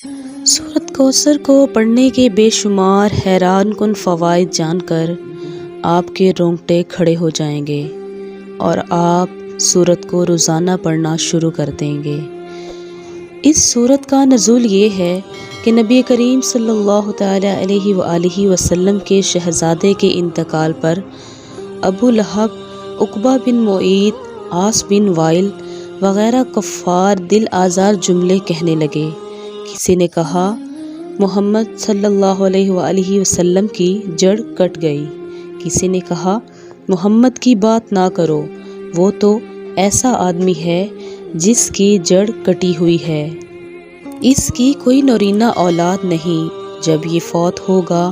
سورۃ کوثر کو پڑھنے کے بے شمار حیران کن فوائد جان کر آپ کے رونگٹے کھڑے ہو جائیں گے اور آپ سورت کو روزانہ پڑھنا شروع کر دیں گے۔ اس سورت کا نزول یہ ہے کہ نبی کریم صلی اللہ تعالی علیہ وآلہ وسلم کے شہزادے کے انتقال پر ابو لہب، عقبہ بن معیط، عاص بن وائل وغیرہ کفار دل آزار جملے کہنے لگے۔ کسی نے کہا محمد صلی اللہ علیہ وآلہ وسلم کی جڑ کٹ گئی، کسی نے کہا محمد کی بات نہ کرو، وہ تو ایسا آدمی ہے جس کی جڑ کٹی ہوئی ہے، اس کی کوئی نورینہ اولاد نہیں، جب یہ فوت ہوگا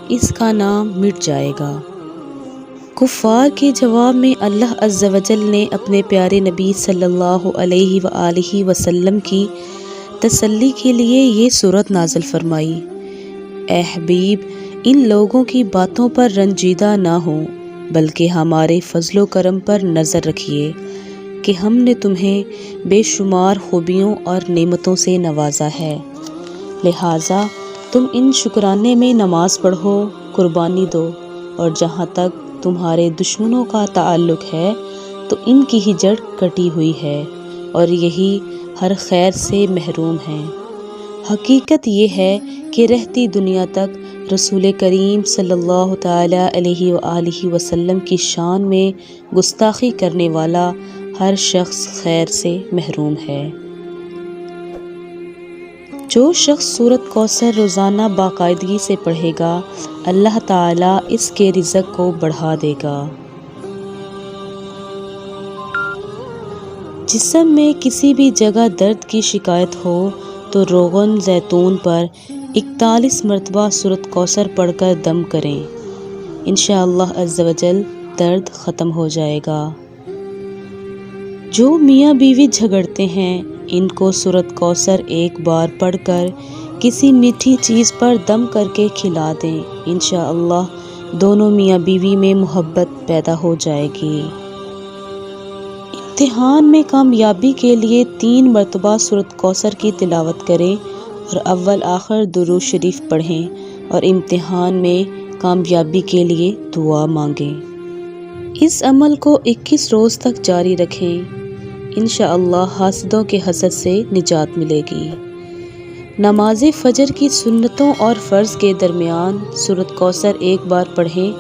اس کا نام مٹ جائے گا۔ کفار کے جواب میں اللہ عز و جل نے اپنے پیارے نبی صلی اللہ علیہ وآلہ وسلم کی تسلی کے لیے یہ سورت نازل فرمائی۔ اے حبیب، ان لوگوں کی باتوں پر رنجیدہ نہ ہوں، بلکہ ہمارے فضل و کرم پر نظر رکھیے کہ ہم نے تمہیں بے شمار خوبیوں اور نعمتوں سے نوازا ہے، لہٰذا تم ان شکرانے میں نماز پڑھو، قربانی دو، اور جہاں تک تمہارے دشمنوں کا تعلق ہے تو ان کی ہی جڑ کٹی ہوئی ہے اور یہی ہر خیر سے محروم ہیں۔ حقیقت یہ ہے کہ رہتی دنیا تک رسول کریم صلی اللہ تعالی علیہ وآلہ وسلم کی شان میں گستاخی کرنے والا ہر شخص خیر سے محروم ہے۔ جو شخص سورۃ کوثر روزانہ باقاعدگی سے پڑھے گا، اللہ تعالیٰ اس کے رزق کو بڑھا دے گا۔ جسم میں کسی بھی جگہ درد کی شکایت ہو تو روغن زیتون پر 41 مرتبہ سورۃ کوثر پڑھ کر دم کریں، انشاءاللہ عز و جل درد ختم ہو جائے گا۔ جو میاں بیوی جھگڑتے ہیں، ان کو سورۃ کوثر ایک بار پڑھ کر کسی میٹھی چیز پر دم کر کے کھلا دیں، انشاءاللہ دونوں میاں بیوی میں محبت پیدا ہو جائے گی۔ امتحان میں کامیابی کے لیے 3 مرتبہ سورۃ کوثر کی تلاوت کریں اور اول آخر درود شریف پڑھیں اور امتحان میں کامیابی کے لیے دعا مانگیں۔ اس عمل کو 21 روز تک جاری رکھیں، انشاءاللہ حاسدوں کے حسد سے نجات ملے گی۔ نماز فجر کی سنتوں اور فرض کے درمیان سورۃ کوثر ایک بار پڑھیں،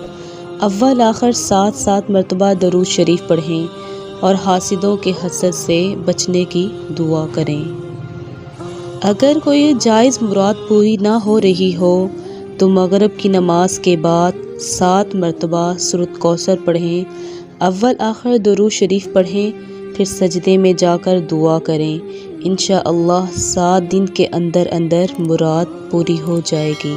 اول آخر 7 مرتبہ درود شریف پڑھیں اور حاسدوں کے حسد سے بچنے کی دعا کریں۔ اگر کوئی جائز مراد پوری نہ ہو رہی ہو تو مغرب کی نماز کے بعد 7 مرتبہ سورۃ کوثر پڑھیں، اول آخر درود شریف پڑھیں، پھر سجدے میں جا کر دعا کریں، انشاءاللہ 7 دن کے اندر مراد پوری ہو جائے گی۔